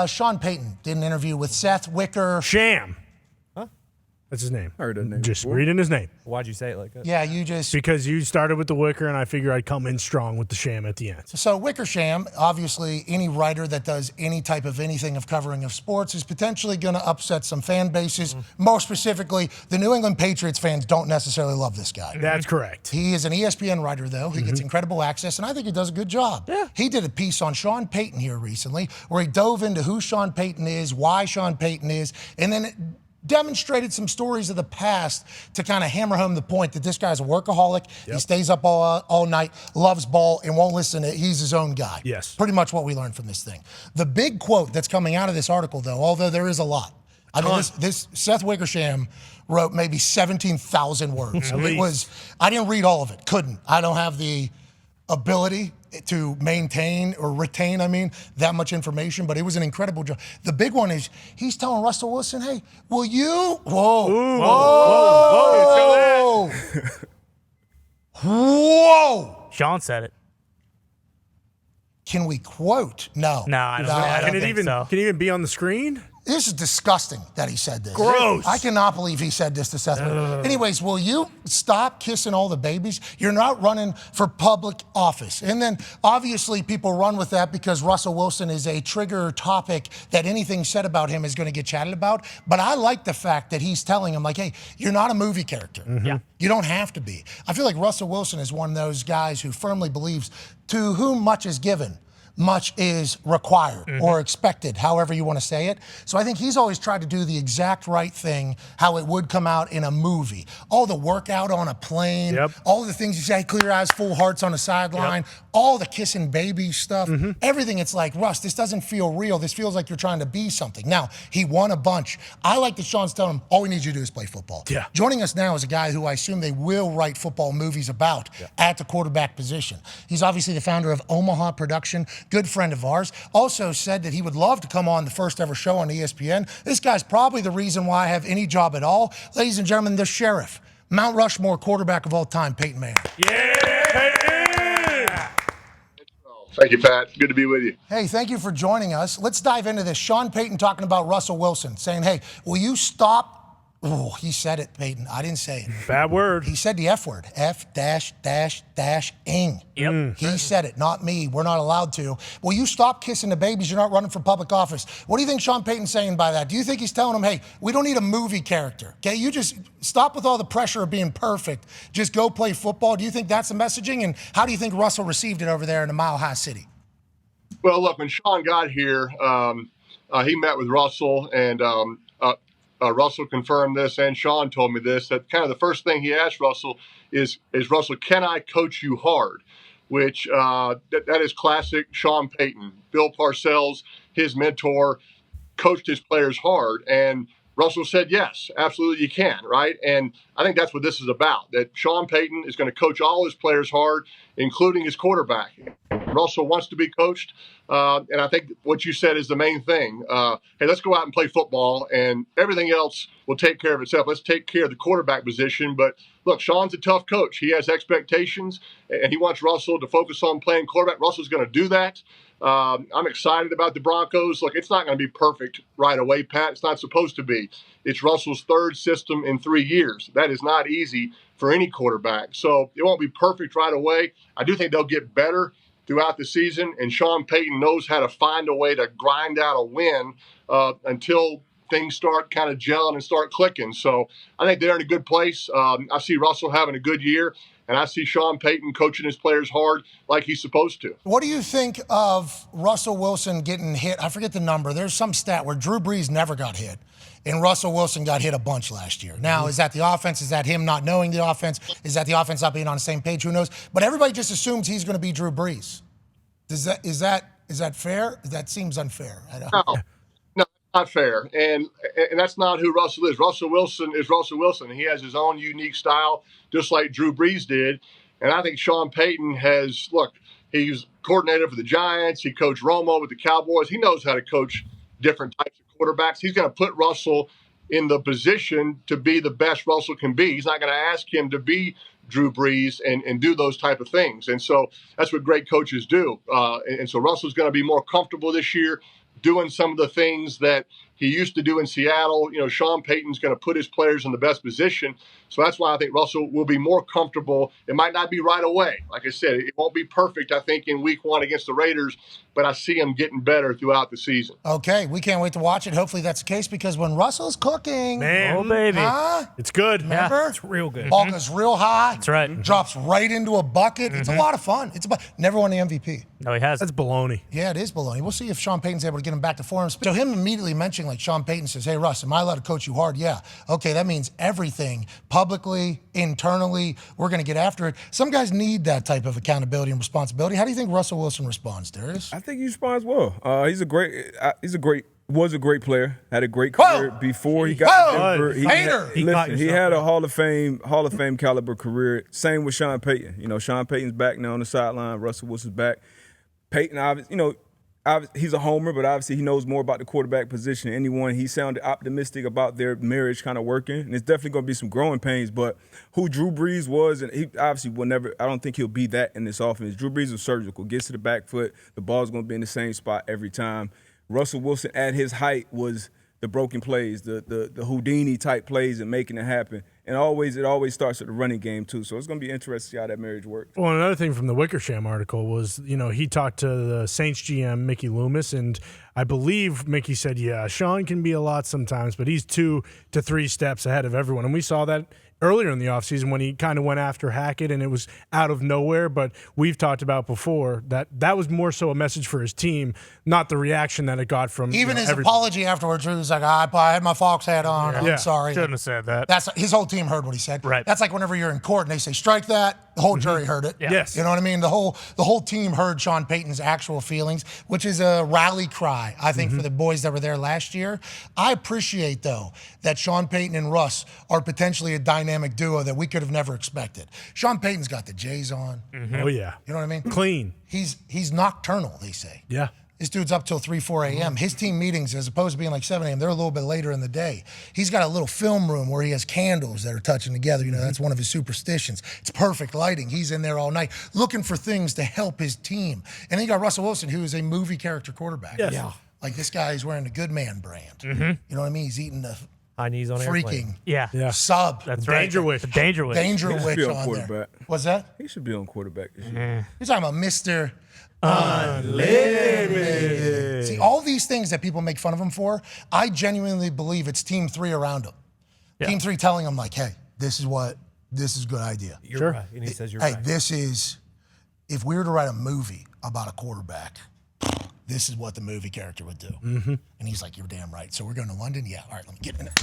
Sean Payton did an interview with Seth Wicker. Sham. That's his name. Heard a name Just before. reading his name. Why'd you say it like that? Yeah, you just... Because you started with the Wicker, and I figure I'd come in strong with the Sham at the end. So Wickersham, obviously, any writer that does any type of anything of covering of sports is potentially going to upset some fan bases. More specifically, the New England Patriots fans don't necessarily love this guy. That's correct. He is an ESPN writer, though. He gets incredible access, and I think he does a good job. Yeah. He did a piece on Sean Payton here recently, where he dove into who Sean Payton is, why Sean Payton is, and then demonstrated some stories of the past to kind of hammer home the point that this guy's a workaholic. Yep. He stays up all night, loves ball, and won't listen to it. He's his own guy. Yes. Pretty much what we learned from this thing. The big quote that's coming out of this article, though, although there is a lot. I mean, this Seth Wickersham wrote maybe 17,000 words. I didn't read all of it. Couldn't. I don't have the ability to maintain or retain, that much information, but it was an incredible job. The big one is he's telling Russell Wilson, hey, will you? Whoa. Ooh, whoa. Whoa. Sean said it. Can we quote? No. No, I don't think so. Can it even be on the screen? This is disgusting that he said this. Gross. I cannot believe he said this to Seth. Anyways, will you stop kissing all the babies? You're not running for public office. And then obviously people run with that because Russell Wilson is a trigger topic that anything said about him is going to get chatted about. But I like the fact that he's telling him, like, hey, you're not a movie character. Yeah. You don't have to be. I feel like Russell Wilson is one of those guys who firmly believes to whom much is given, much is required or expected, however you want to say it. So I think he's always tried to do the exact right thing, how it would come out in a movie. All the workout on a plane, all the things you say, clear eyes, full hearts on the sideline, all the kissing baby stuff, everything. It's like, Russ, this doesn't feel real. This feels like you're trying to be something. Now, he won a bunch. I like that Sean's telling him, all we need you to do is play football. Yeah. Joining us now is a guy who I assume they will write football movies about at the quarterback position. He's obviously the founder of Omaha Production, good friend of ours. Also said that he would love to come on the first ever show on ESPN. This guy's probably the reason why I have any job at all. Ladies and gentlemen, the sheriff, Mount Rushmore quarterback of all time, Peyton Manning. Yeah, Peyton! Thank you, Pat. Good to be with you. Hey, thank you for joining us. Let's dive into this. Sean Payton talking about Russell Wilson, saying, hey, will you stop? Oh, he said it, Peyton. I didn't say it. Bad word. He said the F word, F-dash-dash-ing. Yep. He said it, not me. We're not allowed to. Will you stop kissing the babies? You're not running for public office. What do you think Sean Payton's saying by that? Do you think he's telling them, hey, we don't need a movie character, okay? You just stop with all the pressure of being perfect. Just go play football. Do you think that's the messaging? And how do you think Russell received it over there in the Mile High City? Well, look, when Sean got here, he met with Russell, and Russell confirmed this, and Sean told me this, that kind of the first thing he asked Russell is Russell, can I coach you hard? Which that is classic Sean Payton. Bill Parcells, his mentor, coached his players hard, and Russell said, yes, absolutely you can, right? And I think that's what this is about, that Sean Payton is going to coach all his players hard, including his quarterback. Russell wants to be coached, and I think what you said is the main thing. Hey, let's go out and play football, and everything else will take care of itself. Let's take care of the quarterback position. But look, Sean's a tough coach. He has expectations, and he wants Russell to focus on playing quarterback. Russell's going to do that. I'm excited about the Broncos. Look, it's not going to be perfect right away, Pat. It's not supposed to be. It's Russell's third system in 3 years. That is not easy for any quarterback. So it won't be perfect right away. I do think they'll get better throughout the season, and Sean Payton knows how to find a way to grind out a win until things start kind of gelling and start clicking. So I think they're in a good place. I see Russell having a good year, and I see Sean Payton coaching his players hard like he's supposed to. What do you think of Russell Wilson getting hit? I forget the number. There's some stat where Drew Brees never got hit, and Russell Wilson got hit a bunch last year. Now, is that the offense? Is that him not knowing the offense? Is that the offense not being on the same page? Who knows? But everybody just assumes he's going to be Drew Brees. Is that fair? That seems unfair. No, not fair. And that's not who Russell is. Russell Wilson is Russell Wilson. He has his own unique style, just like Drew Brees did. And I think Sean Payton he's coordinator for the Giants. He coached Romo with the Cowboys. He knows how to coach different types of quarterbacks. He's going to put Russell in the position to be the best Russell can be. He's not going to ask him to be Drew Brees and do those type of things. And so that's what great coaches do. And so Russell's going to be more comfortable this year doing some of the things that he used to do in Seattle. Sean Payton's going to put his players in the best position. So that's why I think Russell will be more comfortable. It might not be right away. Like I said, it won't be perfect, I think, in week 1 against the Raiders, but I see him getting better throughout the season. Okay, we can't wait to watch it. Hopefully that's the case, because when Russell's cooking, Man, Oh, baby. it's good. remember? It's real good. Ball goes real high. That's right. Drops right into a bucket. It's a lot of fun. Never won the MVP. No, he has. That's baloney. Yeah, it is baloney. We'll see if Sean Payton's able to get him back to form. So him immediately mentioning, like, Sean Payton says, hey, Russ, am I allowed to coach you hard? Yeah. Okay, that means everything, publicly, internally, we're going to get after it. Some guys need that type of accountability and responsibility. How do you think Russell Wilson responds, Darius? I think he responds well. Was a great player. Had a great career before he got to Denver. He had a Hall of Fame caliber career. Same with Sean Payton. Sean Payton's back now on the sideline. Russell Wilson's back. Payton, he's a homer, but obviously he knows more about the quarterback position than anyone. He sounded optimistic about their marriage kind of working, and it's definitely going to be some growing pains. But who Drew Brees was, and he obviously will never. I don't think he'll be that in this offense. Drew Brees was surgical. Gets to the back foot, the ball's going to be in the same spot every time. Russell Wilson at his height was the broken plays, the Houdini type plays, and making it happen. And it always starts at the running game too. So it's going to be interesting to see how that marriage works. Well, another thing from the Wickersham article was, he talked to the Saints GM, Mickey Loomis, and I believe Mickey said, yeah, Sean can be a lot sometimes, but he's 2 to 3 steps ahead of everyone. And we saw that earlier in the offseason when he kind of went after Hackett, and it was out of nowhere. But we've talked about before that was more so a message for his team, not the reaction that it got from Even his apology afterwards, he was like, I had my Fox hat on. I'm sorry. Shouldn't have said that. That's his whole team heard what he said. Right. That's like whenever you're in court and they say strike that, the whole jury heard it. Yeah. Yes. You know what I mean? The whole team heard Sean Payton's actual feelings, which is a rally cry, I think, for the boys that were there last year. I appreciate, though, that Sean Payton and Russ are potentially a dynamic duo that we could have never expected. Sean Payton's got the J's on. Oh, yeah. You know what I mean? Clean. He's nocturnal, they say. Yeah. This dude's up till 3, 4 a.m. His team meetings, as opposed to being like 7 a.m., they're a little bit later in the day. He's got a little film room where he has candles that are touching together. That's one of his superstitions. It's perfect lighting. He's in there all night looking for things to help his team. And then you got Russell Wilson, who is a movie character quarterback. Yes. Yeah. Like, this guy is wearing a good man brand. You know what I mean? He's eating the High knees on airplane. Yeah. sub. That's right. Danger Witch. Danger Witch. Danger He should Witch be on on there. quarterback. What's that? He should be on quarterback this year. You're talking about Mr. Unlimited. See, all these things that people make fun of him for, I genuinely believe it's Team 3 around him. Yeah. Team 3 telling him, like, hey, this is a good idea. You're right. And he says you're Hey, right. this is, if we were to write a movie about a quarterback, this is what the movie character would do. And he's like, you're damn right. So we're going to London? Yeah. All right, let me get in it.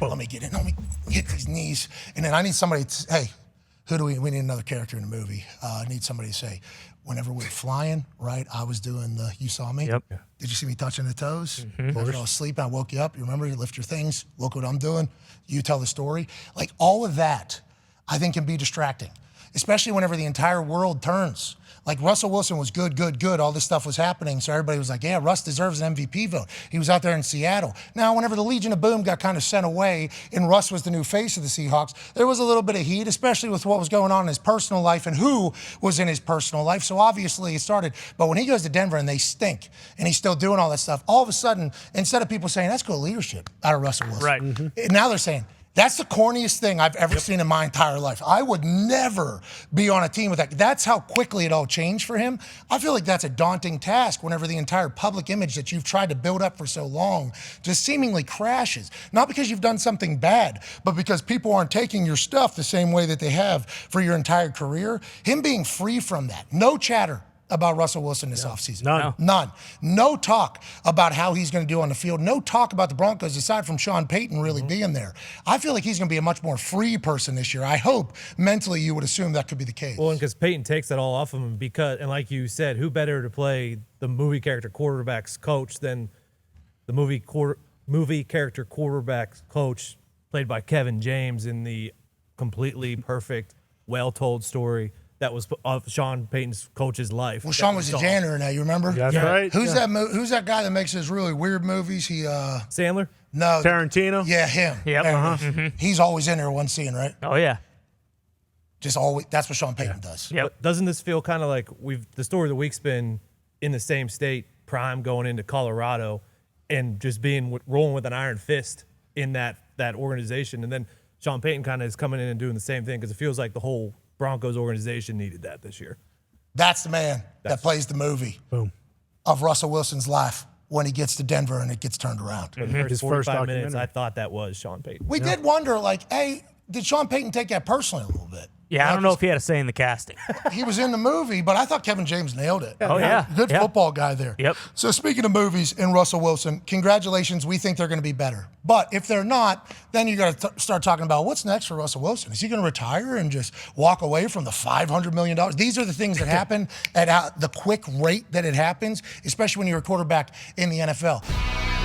Let me get in. Let me hit these knees. And then I need somebody to, hey, we need another character in the movie. I need somebody to say, whenever we were flying, right, I was doing you saw me? Yep. Did you see me touching the toes? I fell asleep, I woke you up. You remember, you lift your things, look what I'm doing. You tell the story. Like, all of that, I think, can be distracting, especially whenever the entire world turns. Like, Russell Wilson was good. All this stuff was happening, so everybody was like, yeah, Russ deserves an MVP vote. He was out there in Seattle. Now, whenever the Legion of Boom got kind of sent away and Russ was the new face of the Seahawks, there was a little bit of heat, especially with what was going on in his personal life and who was in his personal life. So obviously it started. But when he goes to Denver and they stink and he's still doing all that stuff, all of a sudden, instead of people saying, that's good leadership out of Russell Wilson. Right. Now they're saying, that's the corniest thing I've ever seen in my entire life. I would never be on a team with that. That's how quickly it all changed for him. I feel like that's a daunting task whenever the entire public image that you've tried to build up for so long just seemingly crashes. Not because you've done something bad, but because people aren't taking your stuff the same way that they have for your entire career. Him being free from that. No chatter about Russell Wilson this offseason. None. No talk about how he's going to do on the field. No talk about the Broncos aside from Sean Payton really being there. I feel like he's going to be a much more free person this year. I hope mentally you would assume that could be the case. Well, and because Peyton takes that all off of him and like you said, who better to play the movie character quarterback's coach than the movie character quarterback's coach played by Kevin James in the completely perfect, well-told story that was of Sean Payton's coach's life. Well, Sean was a janitor now, you remember? That's right. Who's that guy that makes those really weird movies? Sandler? No. Tarantino? Yeah, him. Yep. There it is. He's always in there one scene, right? Oh, yeah. Just always. That's what Sean Payton does. Yep. But doesn't this feel kind of like the story of the week's been in the same state? prime going into Colorado and just rolling with an iron fist in that organization. And then Sean Payton kind of is coming in and doing the same thing because it feels like the whole Broncos organization needed that this year. That's the man that plays the movie of Russell Wilson's life when he gets to Denver and it gets turned around. His first 45 minutes, I thought that was Sean Payton. We did wonder, like, hey, did Sean Payton take that personally a little bit? Yeah, I don't know if he had a say in the casting. He was in the movie, but I thought Kevin James nailed it. Oh, yeah. Good football guy there. Yep. So speaking of movies and Russell Wilson, congratulations. We think they're going to be better. But if they're not, then you got to start talking about what's next for Russell Wilson. Is he going to retire and just walk away from the $500 million? These are the things that happen at the quick rate that it happens, especially when you're a quarterback in the NFL.